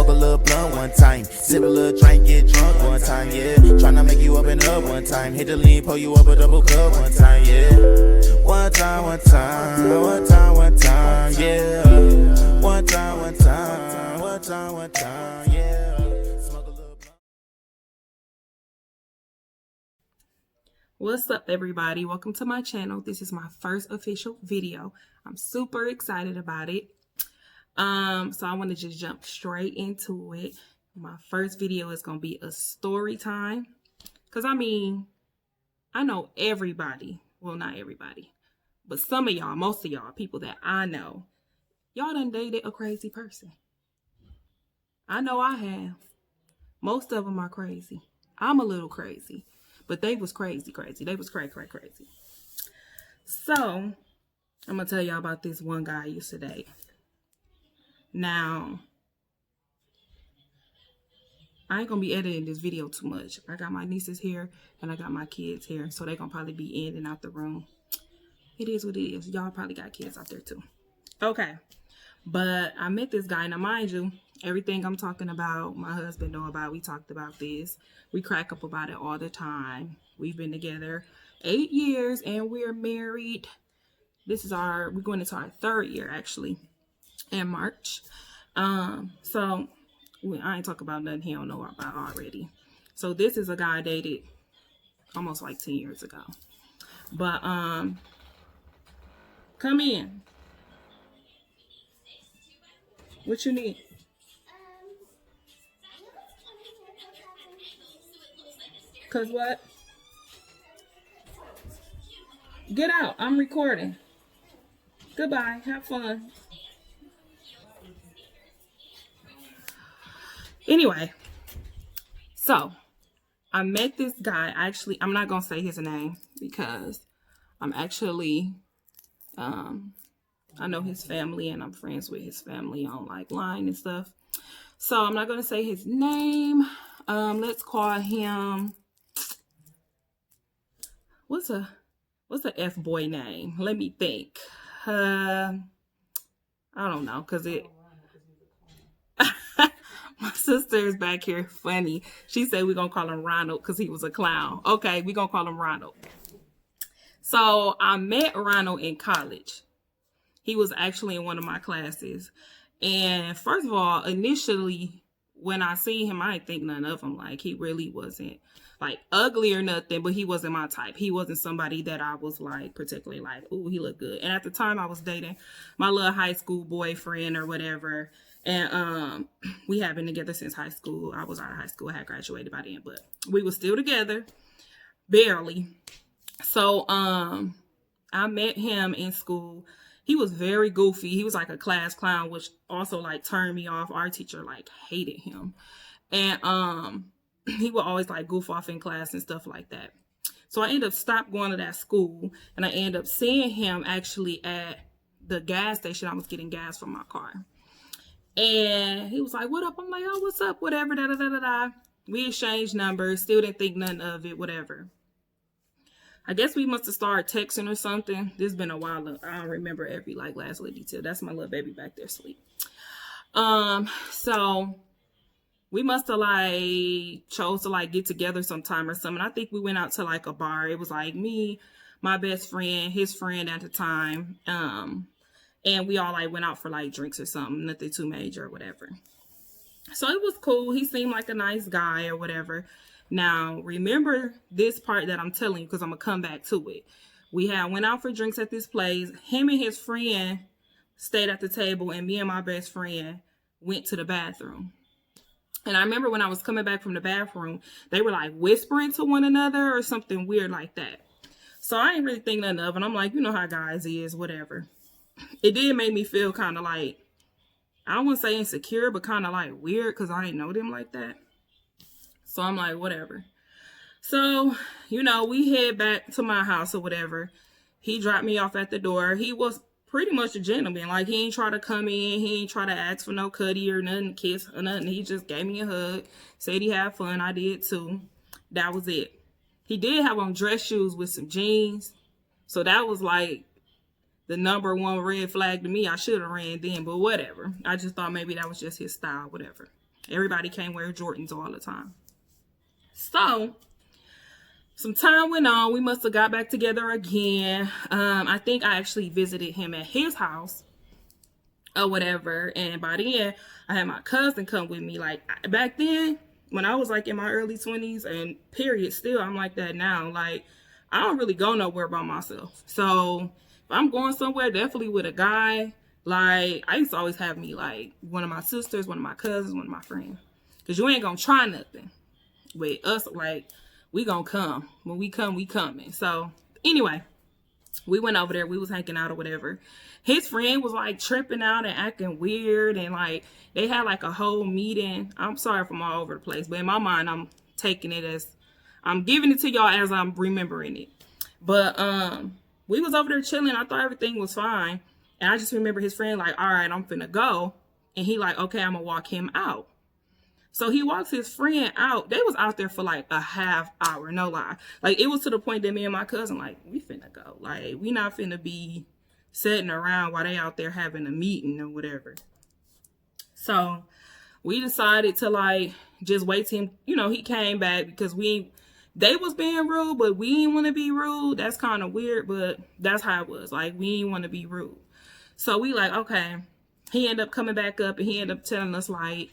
Smoke a little blunt one time, sip a little drink, get drunk one time, yeah. Tryna make you up and up one time, hit the lean, pull you up a double cup one time, yeah. One time, one time, one time, one time, yeah. One time, one time, one time, one time, yeah. Smoke a little blunt. What's up, everybody? Welcome to my channel. This is my first official video. I'm super excited about it. So I want to just jump straight into it. My first video is going to be a story time. Because, I mean, I know everybody. Well, not everybody. But some of y'all, most of y'all, people that I know, y'all done dated a crazy person. I know I have. Most of them are crazy. I'm a little crazy. But they was crazy. They was crazy. So, I'm going to tell y'all about this one guy I used to date. Now, I ain't going to be editing this video too much. I got my nieces here and I got my kids here. So, they're going to probably be in and out the room. It is what it is. Y'all probably got kids out there too. Okay. But I met this guy. Now, mind you, everything I'm talking about, my husband know about. We talked about this. We crack up about it all the time. We've been together 8 years and we're married. We're going into our 3rd year actually in March. So I ain't talking about nothing he don't know about already. So this is a guy I dated almost like 10 years ago. But come in. What you need? Cause what? Get out. I'm recording. Goodbye. Have fun. Anyway, so I met this guy. Actually, I'm not gonna say his name because I'm actually I know his family and I'm friends with his family on like line and stuff. So I'm not gonna say his name. Let's call him. What's a F boy name? Let me think. I don't know, cause it. My sister is back here funny. She said we're gonna call him Ronald because he was a clown. Okay, we're gonna call him Ronald. So I met Ronald in college. He was actually in one of my classes. And first of all, initially when I seen him, I didn't think none of him. Like, he really wasn't like ugly or nothing, but he wasn't my type. He wasn't somebody that I was like particularly like, ooh, he looked good. And at the time I was dating my little high school boyfriend or whatever. And we had been together since high school. I was out of high school. I had graduated by then, but we were still together. Barely. So I met him in school. He was very goofy. He was like a class clown, which also like turned me off. Our teacher like hated him. And he would always like goof off in class and stuff like that. So I ended up stopped going to that school, and I ended up seeing him actually at the gas station. I was getting gas for my car. And he was like, what up? I'm like, oh, what's up? Whatever, da-da-da-da-da. We exchanged numbers. Still didn't think nothing of it, whatever. I guess we must have started texting or something. This has been a while. I don't remember every like last little detail. That's my little baby back there asleep. So we must have like chose to like get together sometime or something. I think we went out to like a bar. It was like me, my best friend, his friend at the time. And we all like went out for like drinks or something, nothing too major or whatever. So it was cool. He seemed like a nice guy or whatever. Now, remember this part that I'm telling you because I'm going to come back to it. We went out for drinks at this place. Him and his friend stayed at the table, and me and my best friend went to the bathroom. And I remember when I was coming back from the bathroom, they were like whispering to one another or something weird like that. So I ain't really think nothing of it. I'm like, you know how guys is, whatever. It did make me feel kind of like, I don't want to say insecure, but kind of like weird because I didn't know them like that. So I'm like, whatever. So, you know, we head back to my house or whatever. He dropped me off at the door. He was pretty much a gentleman. Like, he ain't try to come in. He ain't try to ask for no cutty or nothing, kiss or nothing. He just gave me a hug. Said he had fun. I did too. That was it. He did have on dress shoes with some jeans. So that was like the number one red flag to me. I should have ran then, but whatever. I just thought maybe that was just his style, whatever. Everybody can't wear Jordans all the time. So some time went on. We must have got back together again. I think I actually visited him at his house or whatever. And by then, I had my cousin come with me. Like, back then, when I was like in my early 20s and period, still, I'm like that now. Like, I don't really go nowhere by myself. So if I'm going somewhere, definitely with a guy. Like, I used to always have me, like, one of my sisters, one of my cousins, one of my friends. Because you ain't going to try nothing. With us, like, we going to come. When we come, we coming. So, anyway, we went over there. We was hanging out or whatever. His friend was, like, tripping out and acting weird. And, like, they had, like, a whole meeting. I'm sorry if I'm all over the place. But in my mind, I'm taking it as, I'm giving it to y'all as I'm remembering it. But, we was over there chilling. I thought everything was fine. And I just remember his friend like, all right, I'm finna go. And he like, okay, I'm gonna walk him out. So he walks his friend out. They was out there for like a half hour, no lie. Like, it was to the point that me and my cousin, like, we finna go. Like, we not finna be sitting around while they out there having a meeting or whatever. So we decided to like, just wait till him, you know, he came back because they was being rude, but we didn't want to be rude. That's kind of weird, but that's how it was. Like, we didn't want to be rude. So we like, okay. He ended up coming back up and he ended up telling us like,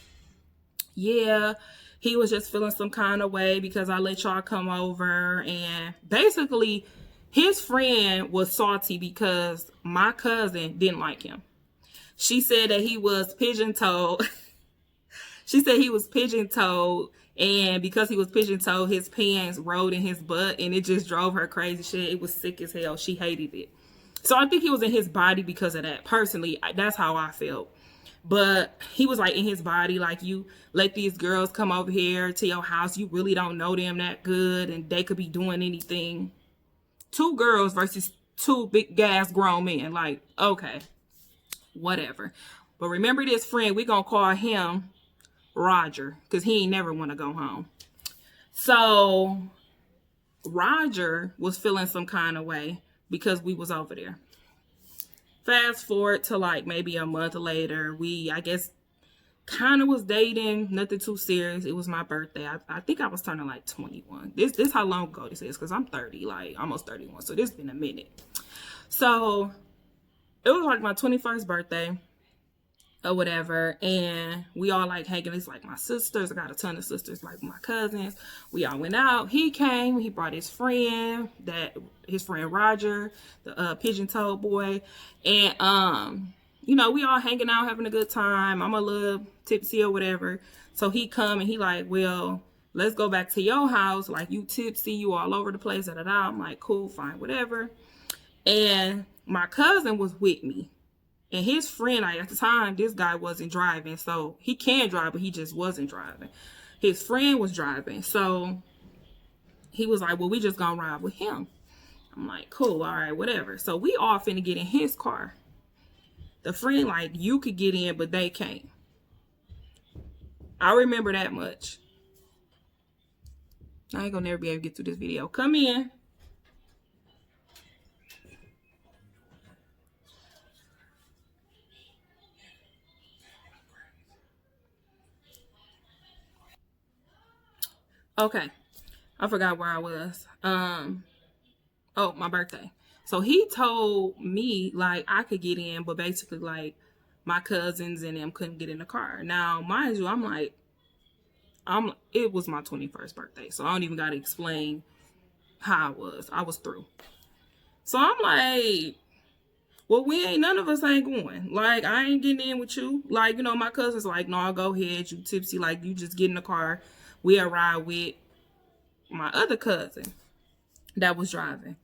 yeah, he was just feeling some kind of way because I let y'all come over. And basically, his friend was salty because my cousin didn't like him. She said that he was pigeon-toed. She said he was pigeon-toed. And because he was pigeon-toed, his pants rolled in his butt. And it just drove her crazy shit. It was sick as hell. She hated it. So I think he was in his body because of that. Personally, that's how I felt. But he was like in his body, like, you let these girls come over here to your house. You really don't know them that good. And they could be doing anything. 2 girls versus 2 big gas grown men. Like, okay, whatever. But remember this friend, we going to call him Roger. Because he ain't never want to go home. So Roger was feeling some kind of way. Because we was over there. Fast forward to like maybe a month later, we, I guess, kind of was dating. Nothing too serious. It was my birthday. I think I was turning like 21. This how long ago this is, because I'm 30, like almost 31. So this been a minute. So it was like my 21st birthday or whatever, and we all like hanging. It's like my sisters. I got a ton of sisters, like my cousins. We all went out. He came. He brought his friend, Roger, the pigeon-toed boy, and you know, we all hanging out, having a good time. I'm a little tipsy or whatever. So he come and he like, well, let's go back to your house. Like, you tipsy, you all over the place. Da da da. I'm like, cool, fine, whatever. And my cousin was with me. And his friend, like, at the time, this guy wasn't driving. So he can drive, but he just wasn't driving. His friend was driving. So he was like, well, we just gonna ride with him. I'm like, cool, all right, whatever. So we all finna get in his car. The friend, like, you could get in, but they can't. I remember that much. I ain't gonna never be able to get through this video. Come in. Okay, I forgot where I was. Oh, my birthday. So he told me like I could get in, but basically like my cousins and them couldn't get in the car. Now, mind you, it was my 21st birthday, so I don't even gotta explain how I was. I was through. So I'm like, well, none of us ain't going. Like, I ain't getting in with you. Like, you know, my cousin's like, no, go ahead, you tipsy, like, you just get in the car. We'll ride with my other cousin that was driving.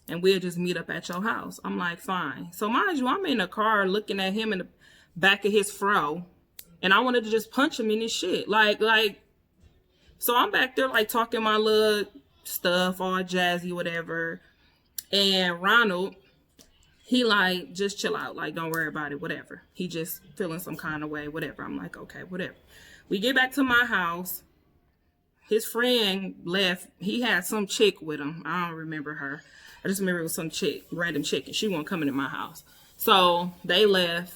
And we'll just meet up at your house. I'm like, fine. So mind you, I'm in the car looking at him in the back of his fro. And I wanted to just punch him in his shit. Like, so I'm back there like talking my little stuff, all jazzy, whatever. And Ronald, he like, just chill out. Like, don't worry about it, whatever. He just feeling some kind of way, whatever. I'm like, okay, whatever. We get back to my house. His friend left. He had some chick with him. I don't remember her. I just remember it was some chick, random chick, and she wasn't coming to my house. So they left.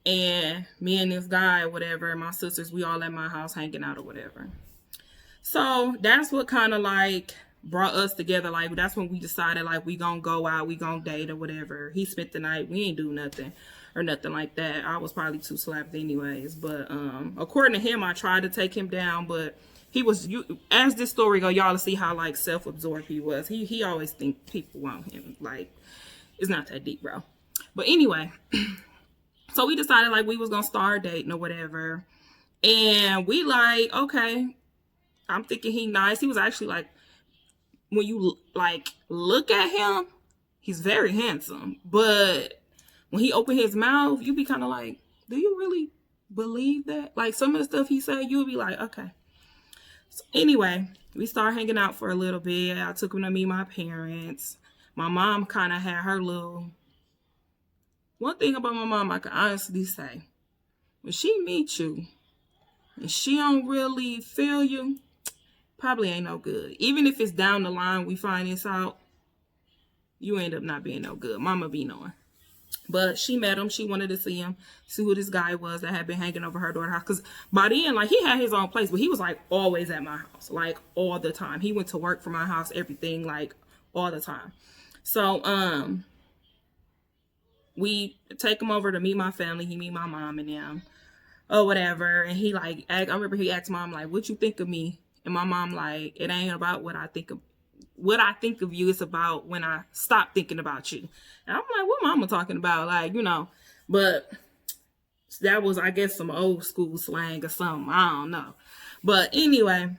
And me and this guy, whatever, and my sisters, we all at my house hanging out or whatever. So that's what kind of like brought us together. Like, that's when we decided, like, we gonna go out, we gonna date or whatever. He spent the night, we ain't do nothing or nothing like that. I was probably too slapped anyways. But according to him, I tried to take him down, but he was, as this story go, y'all see how like self-absorbed he was. He always think people want him. Like, it's not that deep, bro. But anyway, so we decided like we was gonna start dating or whatever. And we like, okay, I'm thinking he nice. He was actually like, when you like look at him, he's very handsome. But when he opened his mouth, you be kind of like, do you really believe that? Like, some of the stuff he said, you would be like, okay. So anyway, we started hanging out for a little bit. I took him to meet my parents. My mom kind of had her little... One thing about my mom, I can honestly say, when she meets you and she don't really feel you, probably ain't no good. Even if it's down the line, we find this out, you end up not being no good. Mama be knowing. But she met him. She wanted to see him, see who this guy was that had been hanging over her daughter's house. Because by then, like, he had his own place, but he was, like, always at my house, like, all the time. He went to work for my house, everything, like, all the time. So, we take him over to meet my family. He meet my mom and them, or whatever. And he, like, I remember he asked mom, like, what you think of me? And my mom, like, it ain't about what I think of you. It's about when I stop thinking about you. And I'm like, what mama talking about? Like, you know, but that was, I guess, some old school slang or something. I don't know. But anyway,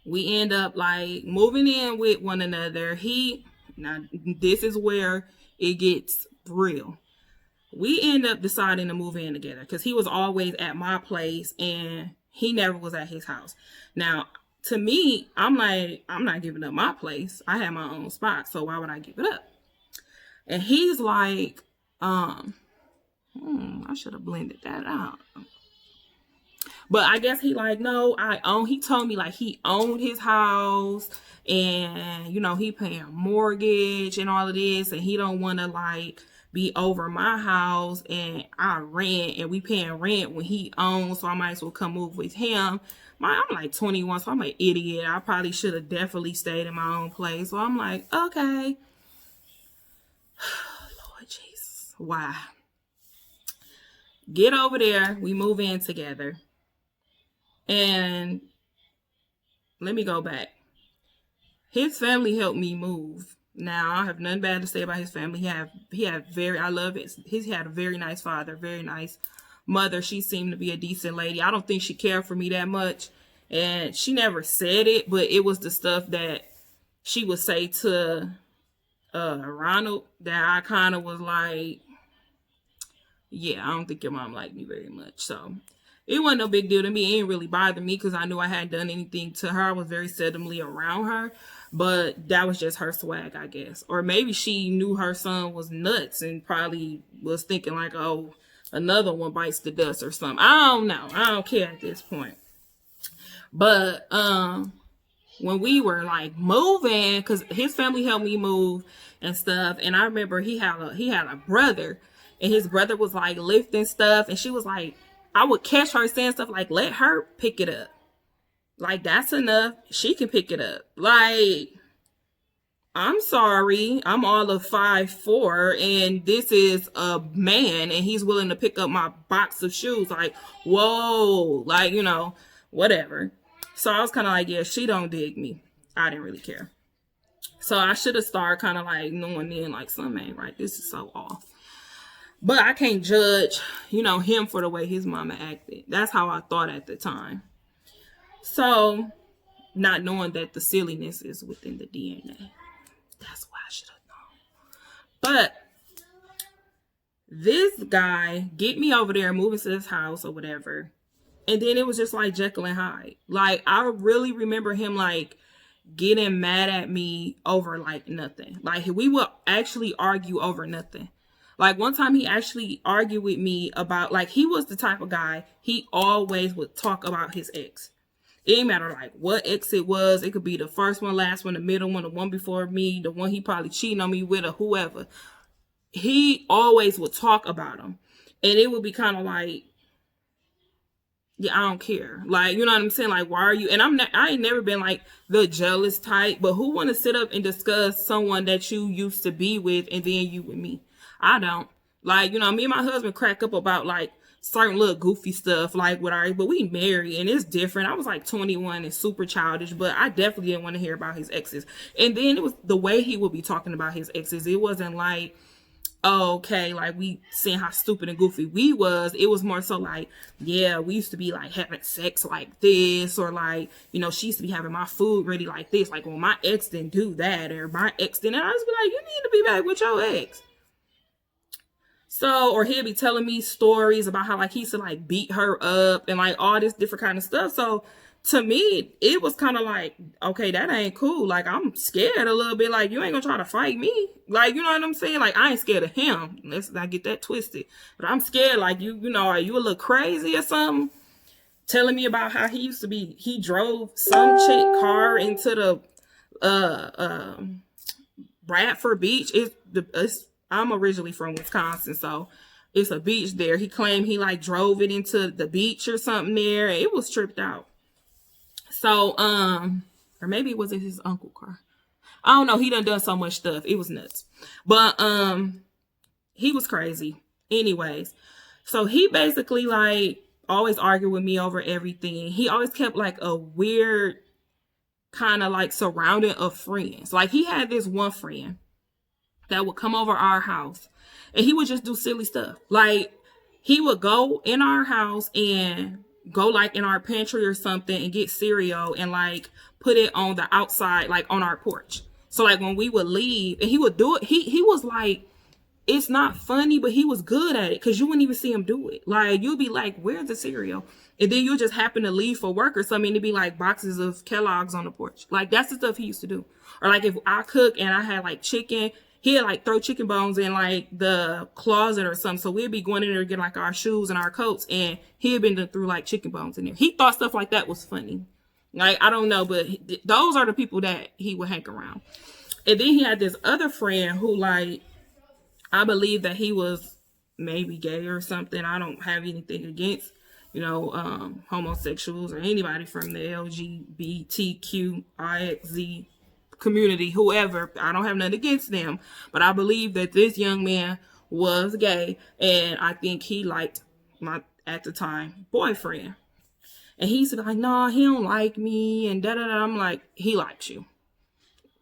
we end up like moving in with one another. Now this is where it gets real. We end up deciding to move in together because he was always at my place and he never was at his house. Now, to me, I'm like, I'm not giving up my place. I have my own spot, so why would I give it up? And he's like, I should have blended that out. But I guess he like, no, he told me like he owned his house and, you know, he paying mortgage and all of this. And he don't want to like be over my house and I rent and we paying rent when he owns. So I might as well come move with him. I'm like 21, so I'm an idiot. I probably should have definitely stayed in my own place. So I'm like, okay. Lord Jesus. Why? Get over there. We move in together. And let me go back. His family helped me move. Now, I have nothing bad to say about his family. I love it. He had a very nice father, very nice mother. She seemed to be a decent lady. I don't think she cared for me that much. And she never said it, but it was the stuff that she would say to Ronald that I kind of was like, yeah, I don't think your mom liked me very much. So it wasn't no big deal to me. It didn't really bother me because I knew I hadn't done anything to her. I was very seldomly around her. But that was just her swag, I guess. Or maybe she knew her son was nuts and probably was thinking like, oh, another one bites the dust or something. I don't know. I don't care at this point. But when we were like moving, because his family helped me move and stuff, and I remember he had a brother, and his brother was like lifting stuff, and she was like, I would catch her saying stuff like, let her pick it up. Like, that's enough. She can pick it up. Like, I'm sorry. I'm all of 5'4", and this is a man, and he's willing to pick up my box of shoes. Like, whoa. Like, you know, whatever. So I was kind of like, yeah, she don't dig me. I didn't really care. So I should have started kind of like knowing then, like, something ain't right. This is so off. But I can't judge, you know, him for the way his mama acted. That's how I thought at the time. So, not knowing that the silliness is within the DNA. That's what I should have known. But this guy get me over there, moving to this house or whatever. And then it was just like Jekyll and Hyde. Like, I really remember him like getting mad at me over like nothing. Like, we would actually argue over nothing. Like, one time he actually argued with me about, like, he was the type of guy, he always would talk about his ex. It didn't matter, like, what ex it was. It could be the first one, last one, the middle one, the one before me, the one he probably cheating on me with or whoever. He always would talk about him. And it would be kind of like, yeah, I don't care. Like, you know what I'm saying? Like, why are you? And I ain't never been like the jealous type, but who want to sit up and discuss someone that you used to be with and then you with me? I don't. Like, you know, me and my husband crack up about like certain little goofy stuff, like with our, but we married and it's different. I was like 21 and super childish, but I definitely didn't want to hear about his exes. And then it was the way he would be talking about his exes. It wasn't like, oh, okay, like we seeing how stupid and goofy we was. It was more so like, yeah, we used to be like having sex like this, or like, you know, she used to be having my food ready like this. Like, well, my ex didn't do that, or my ex didn't. And I just be like, you need to be back with your ex. So, or he'll be telling me stories about how like he used to like beat her up and like all this different kind of stuff. So to me, it was kind of like, okay, that ain't cool. Like, I'm scared a little bit. Like, you ain't gonna try to fight me. Like, you know what I'm saying? Like, I ain't scared of him. Let's not get that twisted. But I'm scared, like, you know, are you a little crazy or something? Telling me about how he used to be, he drove some chick car into the Bradford Beach. I'm originally from Wisconsin, so it's a beach there. He claimed he like drove it into the beach or something there. It was tripped out. So, or maybe it was his uncle's car. I don't know. He done so much stuff. It was nuts. But, he was crazy. Anyways. So he basically like always argued with me over everything. He always kept like a weird kind of like surrounding of friends. Like he had this one friend that would come over our house and he would just do silly stuff. Like he would go in our house and go like in our pantry or something and get cereal and like put it on the outside, like on our porch. So like when we would leave and he would do it, he was like, it's not funny, but he was good at it because you wouldn't even see him do it. Like you'd be like, where's the cereal? And then you just happen to leave for work or something, it'd be like boxes of Kellogg's on the porch. Like that's the stuff he used to do. Or like if I cook and I had like chicken, he'd like throw chicken bones in like the closet or something. So we'd be going in there to get like our shoes and our coats, and he had been through like chicken bones in there. He thought stuff like that was funny. Like, I don't know, but those are the people that he would hang around. And then he had this other friend who like, I believe that he was maybe gay or something. I don't have anything against, you know, homosexuals or anybody from the LGBTQIXZ community, whoever. I don't have nothing against them, but I believe that this young man was gay, and I think he liked my, at the time, boyfriend. And he's like, nah, he don't like me, and da-da-da. I'm like, he likes you.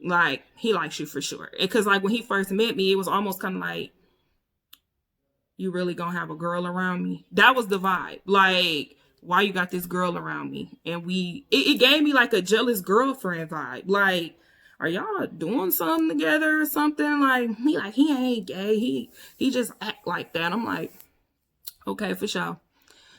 Like, he likes you for sure. Because, like, when he first met me, it was almost kind of like, you really gonna have a girl around me? That was the vibe. Like, why you got this girl around me? And it gave me, like, a jealous girlfriend vibe. Like, are y'all doing something together or something? Like, he ain't gay. He just act like that. I'm like, okay, for sure.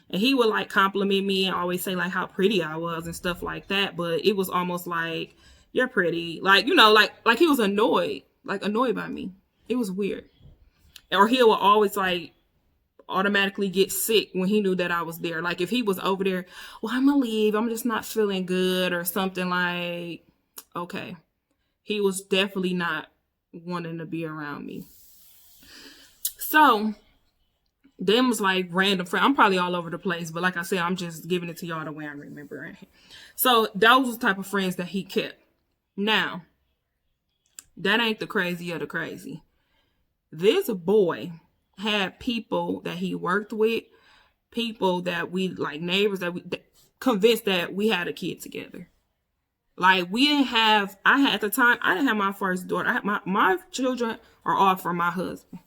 And he would like compliment me and always say like how pretty I was and stuff like that. But it was almost like, you're pretty. Like, you know, like he was annoyed by me. It was weird. Or he would always like automatically get sick when he knew that I was there. Like if he was over there, well, I'm gonna leave. I'm just not feeling good or something. Like, okay. He was definitely not wanting to be around me. So, them was like random friends. I'm probably all over the place, but like I said, I'm just giving it to y'all the way I remember it. So, those was the type of friends that he kept. Now, that ain't the crazy of the crazy. This boy had people that he worked with, people that we, like neighbors, that convinced that we had a kid together. Like, we didn't have, at the time, I didn't have my first daughter. I had my children are all from my husband.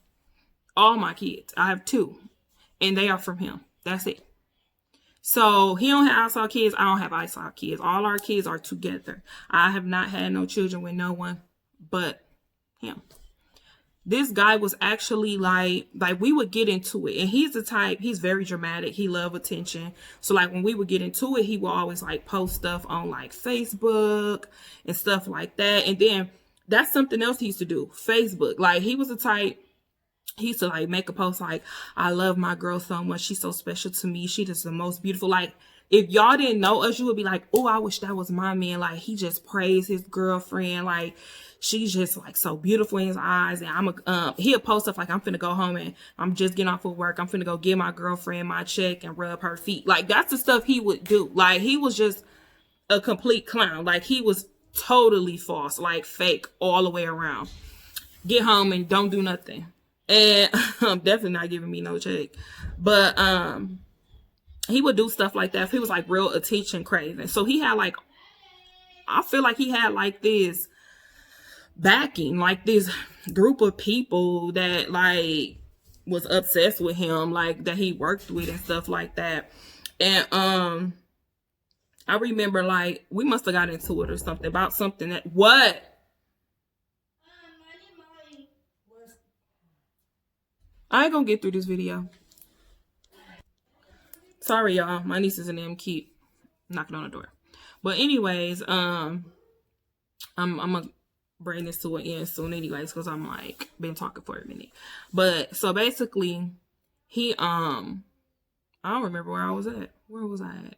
All my kids. I have 2. And they are from him. That's it. So, he don't have outside kids. I don't have outside kids. All our kids are together. I have not had no children with no one but him. This guy was actually like we would get into it, and he's the type, he's very dramatic. He love attention. So like when we would get into it, he would always like post stuff on like Facebook and stuff like that. And then that's something else he used to do, Facebook. Like he was the type, he used to like make a post like, I love my girl so much. She's so special to me. She just the most beautiful. Like if y'all didn't know us, you would be like, oh, I wish that was my man. Like, he just praised his girlfriend. Like, she's just like so beautiful in his eyes. And he'll post stuff like, I'm finna go home and I'm just getting off of work. I'm finna go give my girlfriend my check and rub her feet. Like, that's the stuff he would do. Like, he was just a complete clown. Like, he was totally false, like fake all the way around. Get home and don't do nothing. And I'm definitely not giving me no check. But he would do stuff like that. He was like real attention craving. So he had like, I feel like he had like this backing, like this group of people that like was obsessed with him, like that he worked with and stuff like that. And I remember like we must have got into it or something about something that what? I ain't gonna get through this video. Sorry, y'all. My nieces and them keep knocking on the door. But anyways, I'm gonna bring this to an end soon anyways, because I'm like been talking for a minute. But so basically he I don't remember where I was at. Where was I at?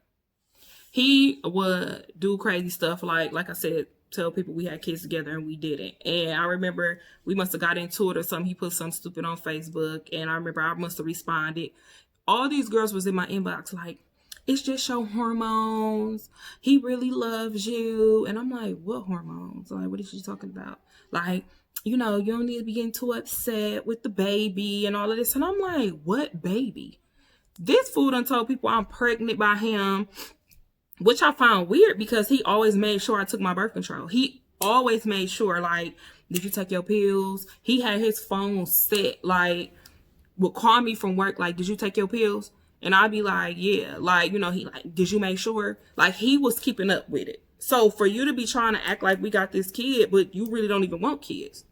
He would do crazy stuff like I said, tell people we had kids together and we didn't. And I remember we must have got into it or something. He put something stupid on Facebook and I remember I must have responded. All these girls was in my inbox like, it's just your hormones. He really loves you. And I'm like, what hormones? Like, what is she talking about? Like, you know, you don't need to be getting too upset with the baby and all of this. And I'm like, what baby? This fool done told people I'm pregnant by him, which I found weird because he always made sure I took my birth control. He always made sure, like, did you take your pills? He had his phone set, like, would call me from work, like, did you take your pills? And I'd be like, yeah. Like, you know, he like, did you make sure? Like, he was keeping up with it. So for you to be trying to act like we got this kid, but you really don't even want kids.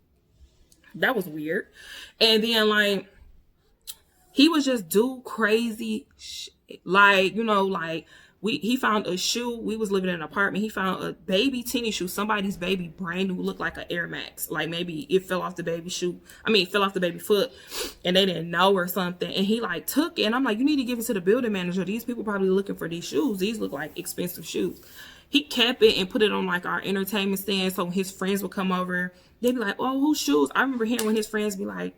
That was weird. And then, like, he was just do crazy shit. Like, you know, like, he found a shoe. We was living in an apartment. He found a baby tennis shoe. Somebody's baby brand new, looked like an Air Max. Like maybe it fell off the baby shoe. Fell off the baby foot and they didn't know or something. And he like took it. And I'm like, you need to give it to the building manager. These people probably looking for these shoes. These look like expensive shoes. He kept it and put it on like our entertainment stand. So when his friends would come over, they'd be like, oh, whose shoes? I remember hearing when his friends be like,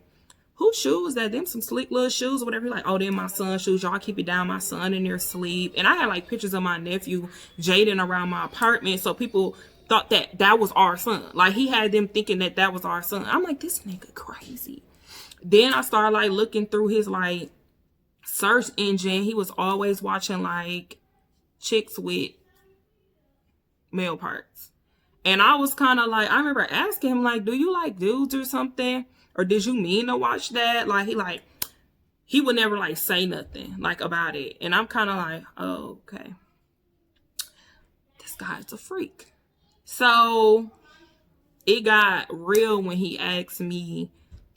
whose shoes that? Them some sleek little shoes or whatever. Like, oh, they're my son's shoes. Y'all keep it down. My son in there sleep. And I had like pictures of my nephew Jaden around my apartment. So people thought that was our son. Like he had them thinking that was our son. I'm like, this nigga crazy. Then I started like looking through his like search engine. He was always watching like chicks with male parts. And I was kind of like, I remember asking him like, do you like dudes or something? Or did you mean to watch that? Like, he would never, like, say nothing, like, about it. And I'm kind of like, oh, okay. This guy's a freak. So, it got real when he asked me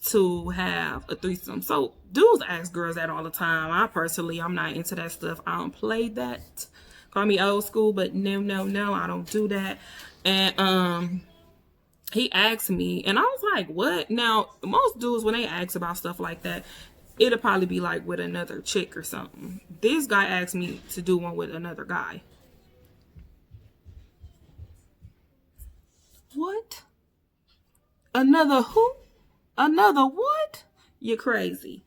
to have a threesome. So, dudes ask girls that all the time. I'm not into that stuff. I don't play that. Call me old school, but no, I don't do that. And, he asked me, and I was like, what? Now, most dudes, when they ask about stuff like that, it'll probably be like with another chick or something. This guy asked me to do one with another guy. What? Another who? Another what? You're crazy.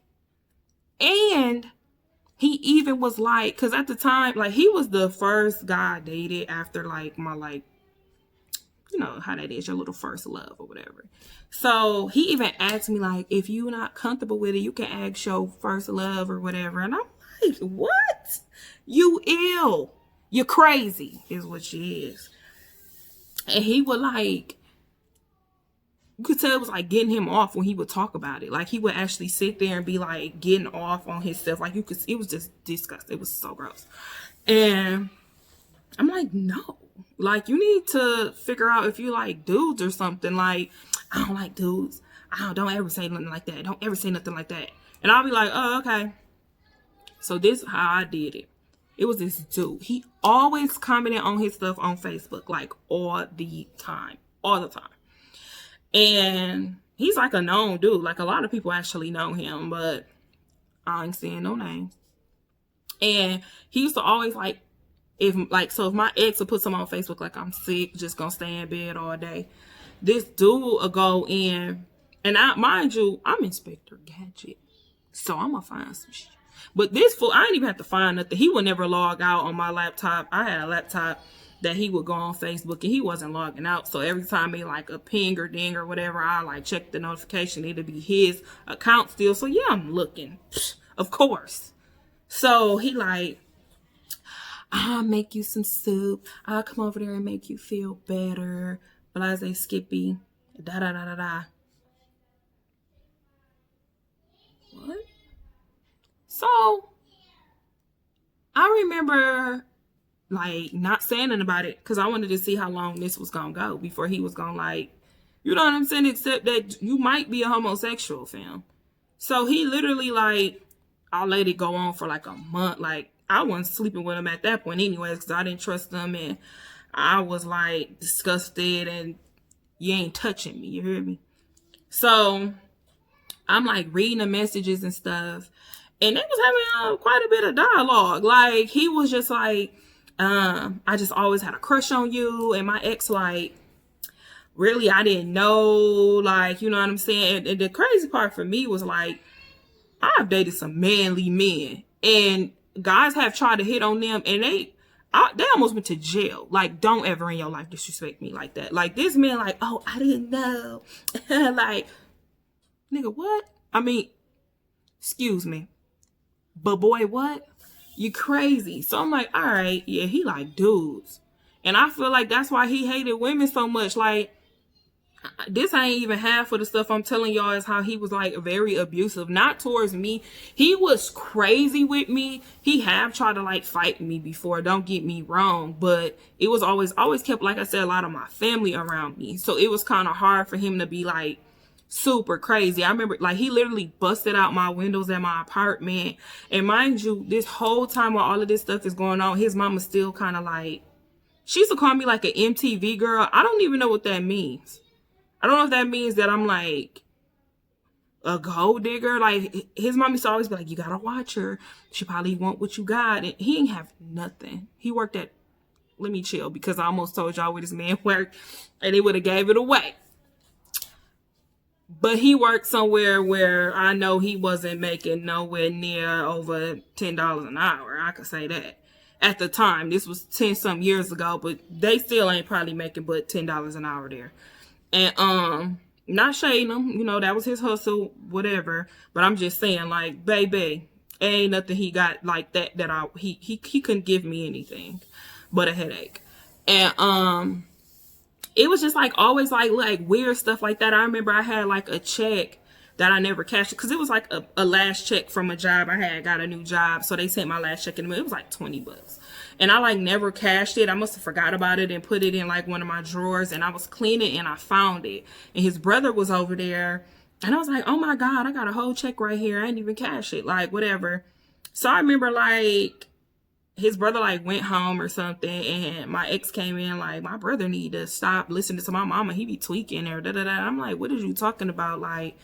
And he even was like, because at the time, like, he was the first guy I dated after, like, my, like, you know how that is, your little first love or whatever. So he even asked me like, if you're not comfortable with it, you can ask your first love or whatever. And I'm like, what? You ill. You're crazy is what she is. And he would like, you could tell it was like getting him off when he would talk about it. Like he would actually sit there and be like getting off on his stuff. Like you could, it was just disgusting. It was so gross. And I'm like, no. Like, you need to figure out if you like dudes or something. Like, I don't like dudes. Don't ever say nothing like that. Don't ever say nothing like that. And I'll be like, oh, okay. So this is how I did it. It was this dude. He always commented on his stuff on Facebook, like all the time. All the time. And he's like a known dude. Like a lot of people actually know him, but I ain't saying no names. And he used to always like If my ex will put something on Facebook like I'm sick, just gonna stay in bed all day, this dude will go in, and mind you, I'm Inspector Gadget, so I'm gonna find some shit. But this fool, I didn't even have to find nothing. He would never log out on my laptop. I had a laptop that he would go on Facebook, and he wasn't logging out. So every time he like a ping or ding or whatever, I like check the notification. It'll be his account still. So yeah, I'm looking, of course. So he like, I'll make you some soup. I'll come over there and make you feel better. Blase Skippy. Da da da da da. What? So I remember like not saying anything about it because I wanted to see how long this was gonna go before he was gonna like, you know what I'm saying? Except that you might be a homosexual, fam. So he literally like, I let it go on for like a month. Like I wasn't sleeping with him at that point anyways because I didn't trust him and I was like disgusted and you ain't touching me, you hear me? So I'm like reading the messages and stuff, and they was having quite a bit of dialogue. Like he was just like, I just always had a crush on you, and my ex like, really, I didn't know, like, you know what I'm saying? And the crazy part for me was like, I've dated some manly men, and guys have tried to hit on them, and they almost went to jail. Like, don't ever in your life disrespect me like that. Like, this man, like, oh, I didn't know. Like, nigga, what? I mean, excuse me, but boy, what? You crazy. So I'm like, all right, yeah, he like dudes. And I feel like that's why he hated women so much. Like, this ain't even half of the stuff I'm telling y'all is how he was like very abusive, not towards me. He was crazy with me. He have tried to like fight me before, don't get me wrong, but it was always kept, like I said, a lot of my family around me. So it was kind of hard for him to be like super crazy. I remember like he literally busted out my windows at my apartment. And mind you, this whole time while all of this stuff is going on, his mama still kind of like, she used to call me like an MTV girl. I don't even know what that means. I don't know if that means that I'm like a gold digger. Like his mom used to always be like, you gotta watch her. She probably want what you got. And he didn't have nothing. He worked at, let me chill because I almost told y'all where this man worked and they would have gave it away. But he worked somewhere where I know he wasn't making nowhere near over $10 an hour. I could say that. At the time, this was 10 some years ago, but they still ain't probably making but $10 an hour there. And not shading him, you know, that was his hustle, whatever. But I'm just saying, like, baby, ain't nothing he got like that he couldn't give me anything but a headache. And it was just like always like weird stuff like that. I remember I had like a check that I never cashed because it was like a last check from a job. I had got a new job, so they sent my last check in. It was like $20. And I like never cashed it. I must have forgot about it and put it in like one of my drawers, and I was cleaning and I found it. And his brother was over there, and I was like, oh my God, I got a whole check right here. I didn't even cash it, like whatever. So I remember like his brother like went home or something, and my ex came in like, my brother need to stop listening to my mama. He be tweaking or da da da. I'm like, what are you talking about? Like,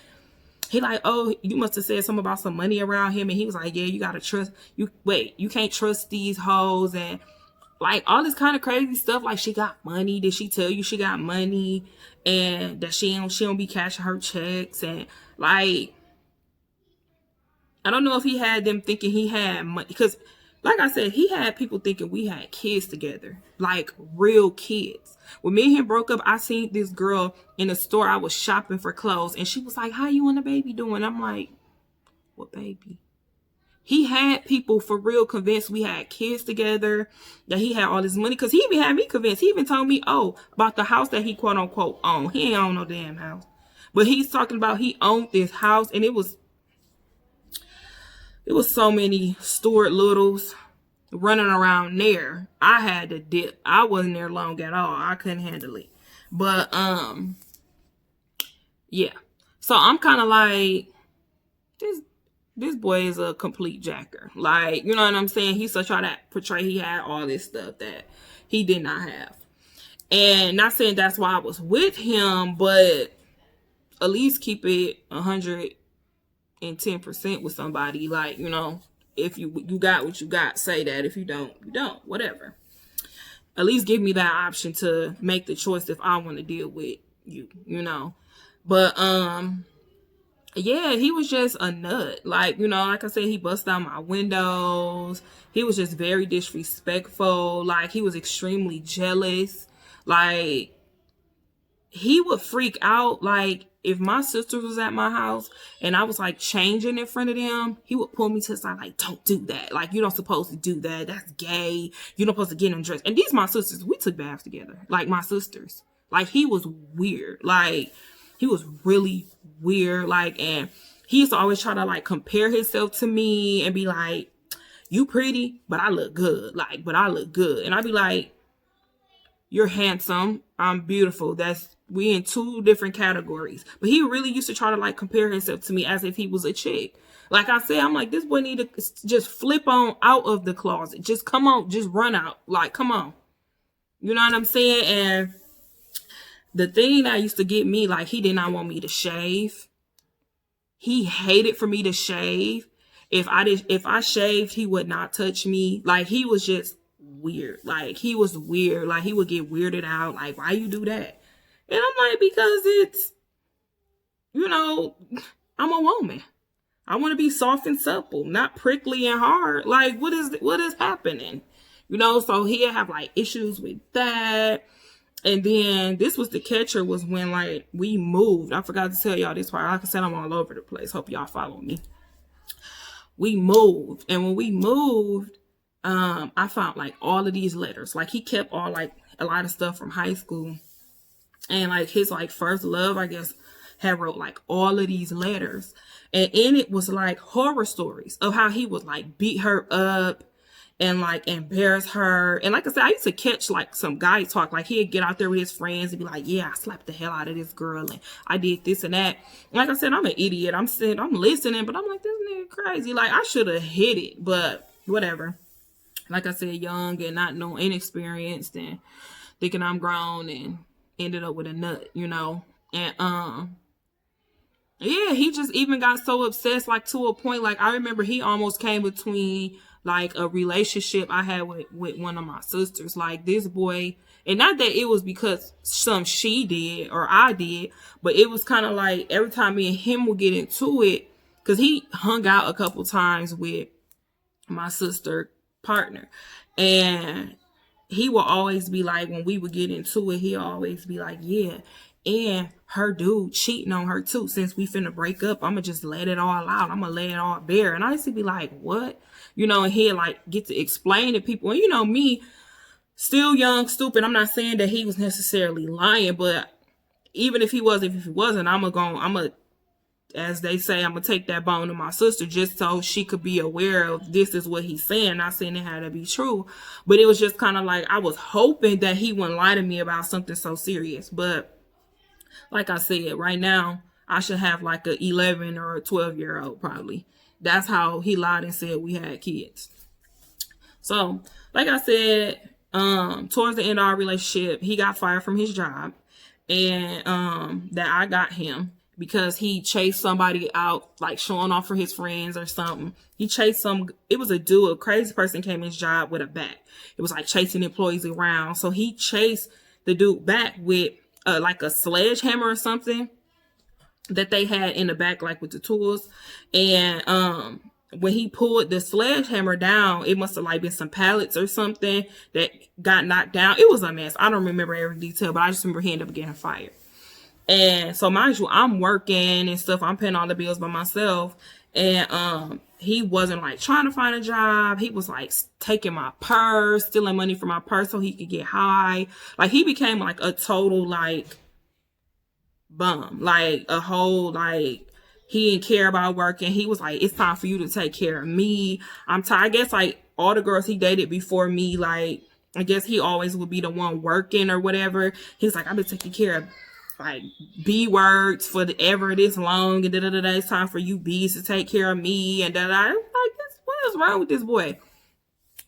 he like, oh, you must have said something about some money around him. And he was like, yeah, you gotta trust, you can't trust these hoes. And like all this kind of crazy stuff. Like, she got money. Did she tell you she got money? And that she don't be cashing her checks. And like, I don't know if he had them thinking he had money, because like I said, he had people thinking we had kids together, like real kids. When me and him broke up, I seen this girl in the store. I was shopping for clothes, and she was like, how you and the baby doing? I'm like, what baby? He had people for real convinced we had kids together, that he had all this money, because he even had me convinced. He even told me, oh, about the house that he quote unquote owned. He ain't own no damn house. But he's talking about he owned this house, and it was so many Stuart Littles running around there. I had to dip. I wasn't there long at all. I couldn't handle it. But yeah. So I'm kind of like, this boy is a complete jacker. Like, you know what I'm saying? He's so trying to portray he had all this stuff that he did not have. And not saying that's why I was with him, but at least keep it 110% with somebody. Like, you know, if you got what you got, say that. If you don't, you don't. Whatever. at least give me that option to make the choice if I want to deal with you, you know. But yeah, he was just a nut. Like, you know, like I said, he busted out my windows. He was just very disrespectful. Like, he was extremely jealous. Like, he would freak out. Like, if my sister was at my house and I was like changing in front of them, he would pull me to the side, like, don't do that. Like, you're not supposed to do that. That's gay. You're not supposed to get them dressed. And these my sisters, we took baths together. Like, my sisters. Like, he was weird. Like, he was really weird. Like, and he used to always try to like compare himself to me and be like, you pretty, but I look good. Like, but I look good. And I'd be like, you're handsome. I'm beautiful. We in two different categories. But he really used to try to like compare himself to me as if he was a chick. Like I said, I'm like, this boy need to just flip on out of the closet. Just come on, just run out. Like, come on. You know what I'm saying? And the thing that used to get me, like, he did not want me to shave. He hated for me to shave. If I shaved, he would not touch me. Like, he was just weird. Like, he was weird. Like, he would get weirded out. Like, why you do that? And I'm like, because it's, you know, I'm a woman. I want to be soft and supple, not prickly and hard. Like, what is happening? You know, so he'd have like issues with that. And then this was the catcher was when like we moved. I forgot to tell y'all this part. Like I said, I'm all over the place. Hope y'all follow me. We moved. And when we moved, I found like all of these letters. Like he kept all like a lot of stuff from high school. And like his like first love, I guess, had wrote like all of these letters. And in it was like horror stories of how he would like beat her up and like embarrass her. And like I said, I used to catch like some guy talk. Like he'd get out there with his friends and be like, yeah, I slapped the hell out of this girl and I did this and that. And like I said, I'm an idiot. I'm listening, but I'm like, this nigga crazy. Like I should have hit it, but whatever. Like I said, young and not no inexperienced and thinking I'm grown and ended up with a nut, you know. And yeah, he just even got so obsessed, like to a point, like I remember he almost came between like a relationship I had with one of my sisters. Like this boy, and not that it was because she did or I did, but it was kind of like every time me and him would get into it, because he hung out a couple times with my sister partner, and he will always be like, when we would get into it, he'll always be like, yeah, and her dude cheating on her too. Since we finna break up, I'ma just let it all out. I'ma lay it all bare. And I used to be like, what? You know, and he'll like get to explain to people. And you know, me, still young, stupid. I'm not saying that he was necessarily lying, but even if he was, if he wasn't, as they say, I'm gonna take that bone to my sister just so she could be aware of this is what he's saying. Not saying it had to be true, but it was just kind of like I was hoping that he wouldn't lie to me about something so serious. But like I said, right now I should have like a 11 or a 12-year-old probably. That's how he lied and said we had kids. So like I said, towards the end of our relationship, he got fired from his job, and that I got him because he chased somebody out, like showing off for his friends or something. He chased it was a dude, a crazy person came in his job with a bat. It was like chasing employees around. So he chased the dude back with like a sledgehammer or something that they had in the back, like with the tools. And when he pulled the sledgehammer down, it must have like been some pallets or something that got knocked down. It was a mess. I don't remember every detail, but I just remember he ended up getting fired. And so mind you, I'm working and stuff. I'm paying all the bills by myself. And he wasn't like trying to find a job. He was like taking my purse, stealing money from my purse so he could get high. Like he became like a total like bum, like a whole like he didn't care about working. He was like, it's time for you to take care of me. I'm tired. I guess like all the girls he dated before me, like I guess he always would be the one working or whatever. He's like, I've been taking care of like B words for ever this long, and it's time for you B's to take care of me, and like, what is wrong with this boy?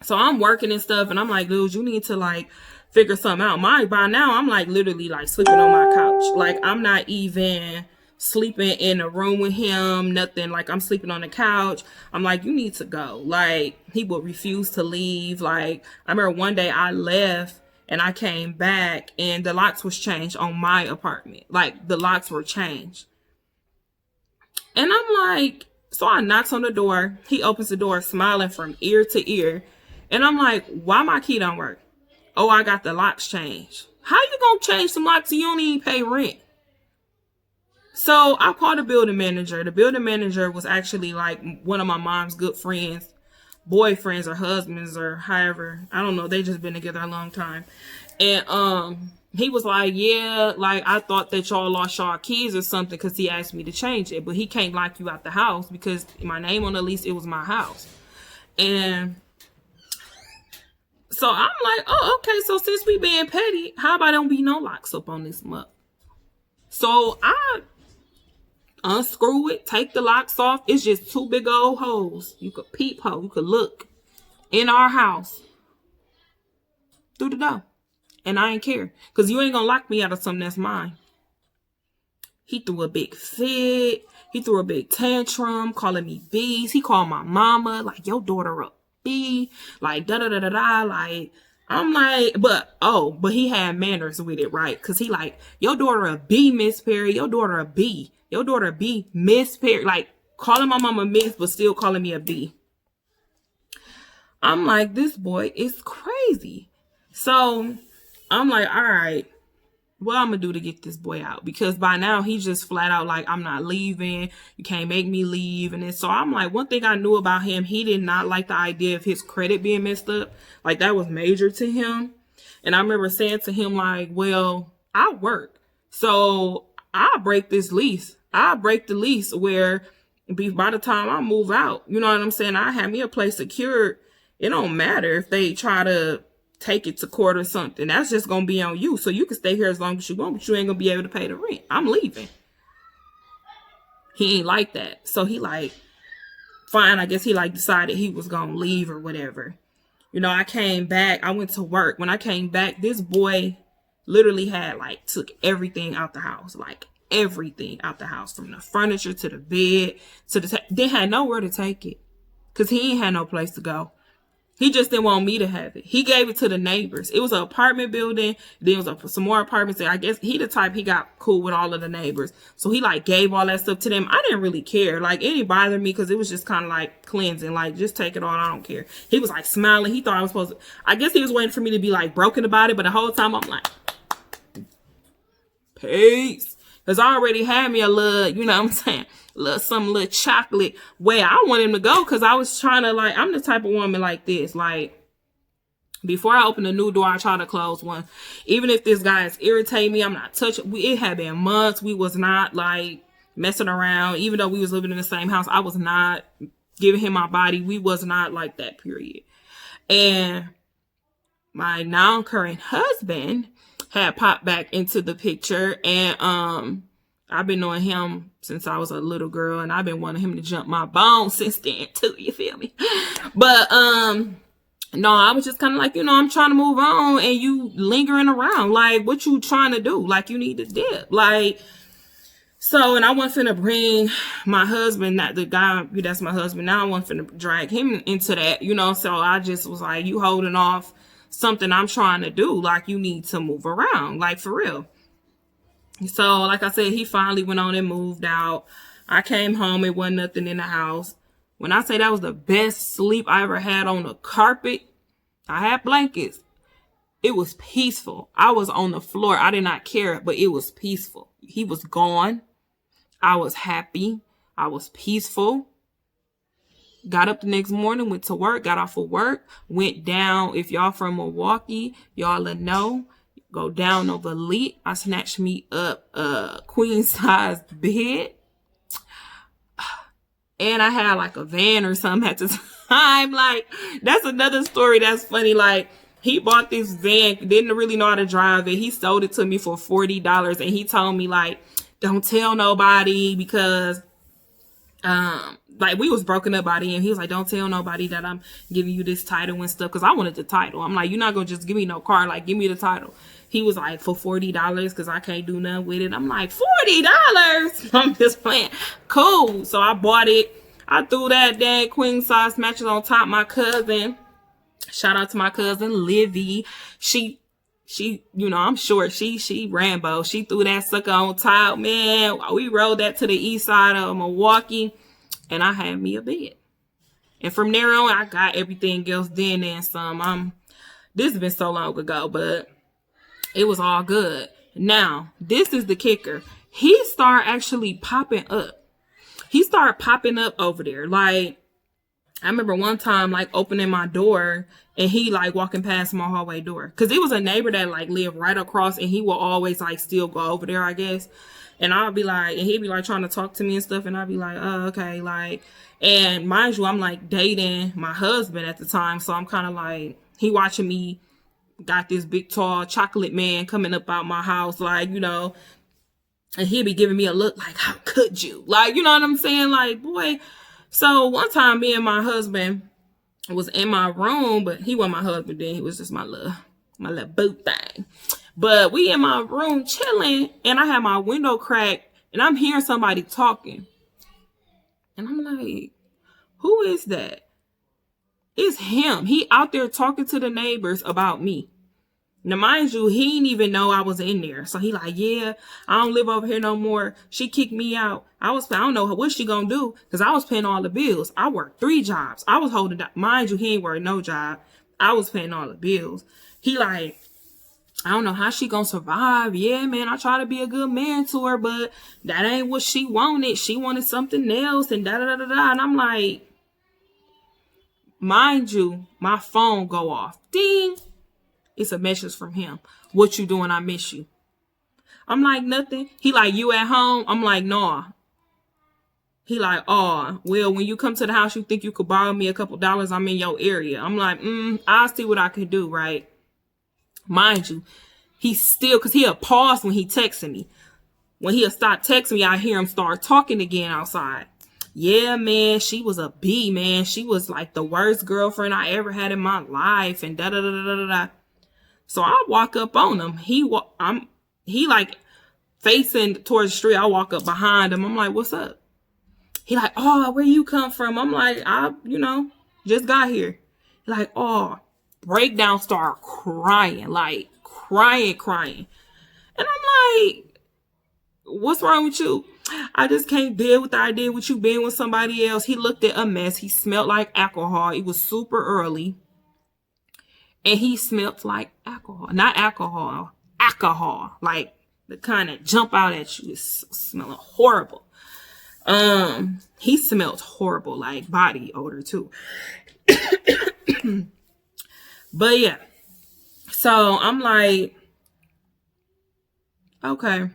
So I'm working and stuff, and I'm like, dude, you need to like figure something out. By now I'm like literally like sleeping on my couch. Like I'm not even sleeping in a room with him, nothing. Like I'm sleeping on the couch. I'm like, you need to go. Like he would refuse to leave. Like I remember one day I left, And I came back and the locks was changed on my apartment. Like the locks were changed. And I'm like, so I knocks on the door. He opens the door smiling from ear to ear. And I'm like, why my key don't work? Oh, I got the locks changed. How you gonna change some locks and you don't even pay rent? So I called the building manager. The building manager was actually like one of my mom's good friends, boyfriends or husbands or however. I don't know. They just been together a long time. And he was like, yeah, like I thought that y'all lost y'all keys or something because he asked me to change it. But he can't lock you out the house because my name on the lease, it was my house. And so I'm like, oh, okay. So since we being petty, how about don't be no locks up on this mug? So I unscrew it, take the locks off. It's just two big old holes. You could peephole. You could look in our house through the door. And I ain't care. Because you ain't going to lock me out of something that's mine. He threw a big fit. He threw a big tantrum, calling me bees. He called my mama, like, your daughter a bee. Like, da-da-da-da-da. Like, I'm like, but he had manners with it, right? Because he like, your daughter a bee, Miss Perry. Your daughter a bee. Your daughter a bee, Miss Perry. Like, calling my mama Miss, but still calling me a bee. I'm like, this boy is crazy. So I'm like, all right, what I'm going to do to get this boy out? Because by now he's just flat out like, I'm not leaving. You can't make me leave. And then, so I'm like, one thing I knew about him, he did not like the idea of his credit being messed up. Like that was major to him. And I remember saying to him like, well, I work. So I'll break this lease. I'll break the lease where by the time I move out, you know what I'm saying? I have me a place secured. It don't matter if they try to take it to court or something. That's just going to be on you. So you can stay here as long as you want, but you ain't going to be able to pay the rent. I'm leaving. He ain't like that. So he like, fine. I guess he like decided he was going to leave or whatever. You know, I came back. I went to work. When I came back, this boy literally had like took everything out the house. Like everything out the house, from the furniture to the bed to the they had nowhere to take it because he ain't had no place to go. He just didn't want me to have it. He gave it to the neighbors. It was an apartment building. Then it was some more apartments there. I guess he the type, he got cool with all of the neighbors. So he like gave all that stuff to them. I didn't really care. Like it didn't bother me because it was just kind of like cleansing. Like just take it all. I don't care. He was like smiling. He thought I was supposed to. I guess he was waiting for me to be like broken about it. But the whole time I'm like, peace. Because I already had me a little, you know what I'm saying? Some little chocolate way I want him to go, because I was trying to like, I'm the type of woman like this, like before I open a new door, I try to close one. Even if this guy is irritating me, I'm not touching. It had been months. We was not like messing around. Even though we was living in the same house, I was not giving him my body. We was not like that, period. And my now current husband had popped back into the picture, and I've been knowing him since I was a little girl, and I've been wanting him to jump my bones since then too, you feel me? But no, I was just kind of like, you know, I'm trying to move on and you lingering around. Like, what you trying to do? Like, you need to dip. Like, so, and I wasn't finna bring my husband, not the guy that's my husband now, I wasn't finna drag him into that, you know? So I just was like, you holding off something I'm trying to do. Like, you need to move around, like for real. So, like I said, he finally went on and moved out. I came home. It wasn't nothing in the house. When I say that was the best sleep I ever had on the carpet, I had blankets. It was peaceful. I was on the floor. I did not care, but it was peaceful. He was gone. I was happy. I was peaceful. Got up the next morning, went to work, got off of work, went down. If y'all from Milwaukee, y'all will know. Go down over Elite. I snatched me up a queen size bed. And I had like a van or something at the time. Like, that's another story that's funny. Like, he bought this van, didn't really know how to drive it. He sold it to me for $40. And he told me, like, don't tell nobody because, like, we was broken up by the end. He was like, don't tell nobody that I'm giving you this title and stuff. Because I wanted the title. I'm like, you're not going to just give me no car. Like, give me the title. He was like, for $40 because I can't do nothing with it. I'm like, $40? I'm just playing. Cool. So I bought it. I threw that dang queen size mattress on top. My cousin, shout out to my cousin, Livy. She She, you know, I'm short. She Rambo. She threw that sucker on top, man. We rode that to the east side of Milwaukee, and I had me a bed. And from there on, I got everything else then and some. This has been so long ago, but it was all good. Now, this is the kicker. He started actually popping up. He started popping up over there. Like, I remember one time, like, opening my door and he, like, walking past my hallway door. Because it was a neighbor that, like, lived right across and he will always, like, still go over there, I guess. And I'll be like, and he'd be, like, trying to talk to me and stuff. And I'd be like, oh, okay, like, and mind you, I'm, like, dating my husband at the time. So I'm kind of like, he watching me, got this big, tall chocolate man coming up out my house, like, you know. And he'd be giving me a look like, how could you? Like, you know what I'm saying? Like, boy. So one time me and my husband was in my room, but he wasn't my husband then. He was just my little boot thing. But we in my room chilling, and I had my window cracked, and I'm hearing somebody talking. And I'm like, who is that? It's him. He out there talking to the neighbors about me. Now, mind you, he didn't even know I was in there. So he like, yeah, I don't live over here no more. She kicked me out. I don't know what she gonna do, because I was paying all the bills. I worked 3 jobs. I was holding down. Mind you, he ain't worked no job. I was paying all the bills. He like, I don't know how she gonna survive. Yeah, man, I try to be a good man to her, but that ain't what she wanted. She wanted something else and da-da-da-da-da. And I'm like, mind you, my phone go off. Ding. It's a message from him. What you doing? I miss you. I'm like, nothing. He like, you at home? I'm like, nah. He like, oh, well, when you come to the house, you think you could borrow me a couple dollars? I'm in your area. I'm like, I'll see what I can do, right? Mind you, he still, because he'll pause when he texting me. When he'll stop texting me, I hear him start talking again outside. Yeah, man, she was a B, man. She was like the worst girlfriend I ever had in my life, and da-da-da-da-da-da. So I walk up on him. He like facing towards the street. I walk up behind him. I'm like, what's up? He like, oh, where you come from? I'm like, I just got here. He like, oh, breakdown, start crying, like crying. And I'm like, what's wrong with you? I just can't deal with the idea with you being with somebody else. He looked at a mess. He smelled like alcohol. It was super early. And he smelled like alcohol. Not alcohol. Like the kind that jump out at you. It's smelling horrible. He smelled horrible, like body odor too. But yeah. So I'm like, okay.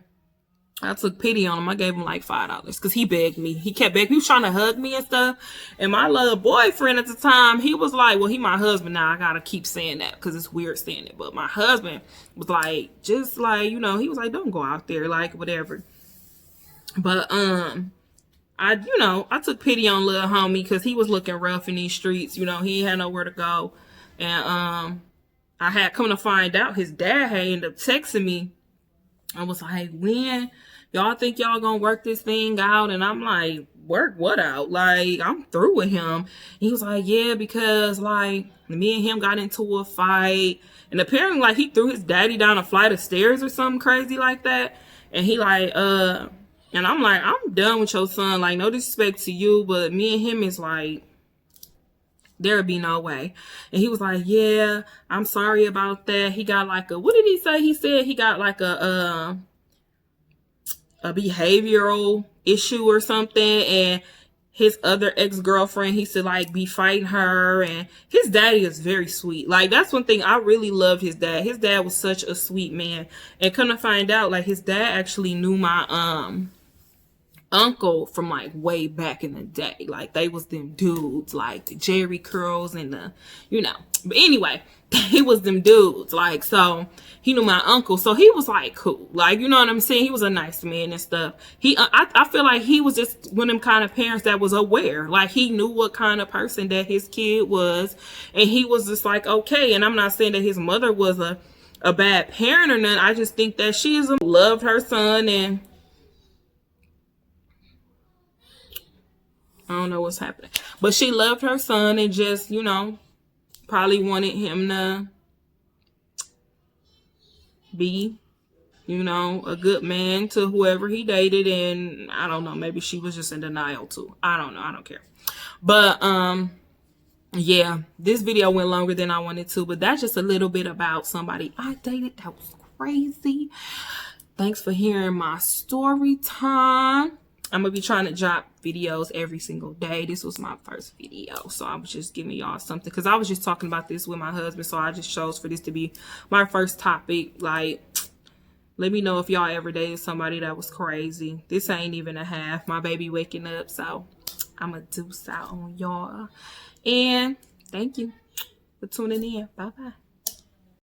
I took pity on him. I gave him like $5 because he begged me. He kept begging. He was trying to hug me and stuff. And my little boyfriend at the time, he was like, well, he my husband now. I got to keep saying that because it's weird saying it. But my husband was like, just like, he was like, don't go out there, like whatever. But I took pity on little homie because he was looking rough in these streets. He had nowhere to go. And I had come to find out his dad had ended up texting me. I was like, when y'all think y'all gonna work this thing out? And I'm like, work what out? Like, I'm through with him. He was like, yeah, because like me and him got into a fight. And apparently like he threw his daddy down a flight of stairs or something crazy like that. And he like, and I'm like, I'm done with your son. Like, no disrespect to you, but me and him is like, there would be no way. And he was like, yeah, I'm sorry about that. He got like what did he say? He said he got like a behavioral issue or something. And his other ex-girlfriend, he said like be fighting her. And his daddy is very sweet. Like, that's one thing I really loved his dad. His dad was such a sweet man. And come to find out, like, his dad actually knew my uncle from like way back in the day. Like, they was them dudes, like the Jerry curls and the but anyway, he was them dudes. Like, so he knew my uncle, so he was like cool, like, you know what I'm saying? He was a nice man and stuff. I feel like he was just one of them kind of parents that was aware. Like, he knew what kind of person that his kid was, and he was just like, okay. And I'm not saying that his mother was a bad parent or nothing. I just think that she loved her son, and I don't know what's happening. But she loved her son and just, probably wanted him to be, you know, a good man to whoever he dated. And I don't know, maybe she was just in denial too. I don't know. I don't care. But yeah, this video went longer than I wanted to, but that's just a little bit about somebody I dated that was crazy. Thanks for hearing my story time. I'm gonna be trying to drop videos every single day. This was my first video, so I was just giving y'all something because I was just talking about this with my husband, so I just chose for this to be my first topic. Like, let me know if y'all ever dated somebody that was crazy. This ain't even a half. My baby waking up, so I'm gonna deuce out on y'all. And thank you for tuning in. Bye bye.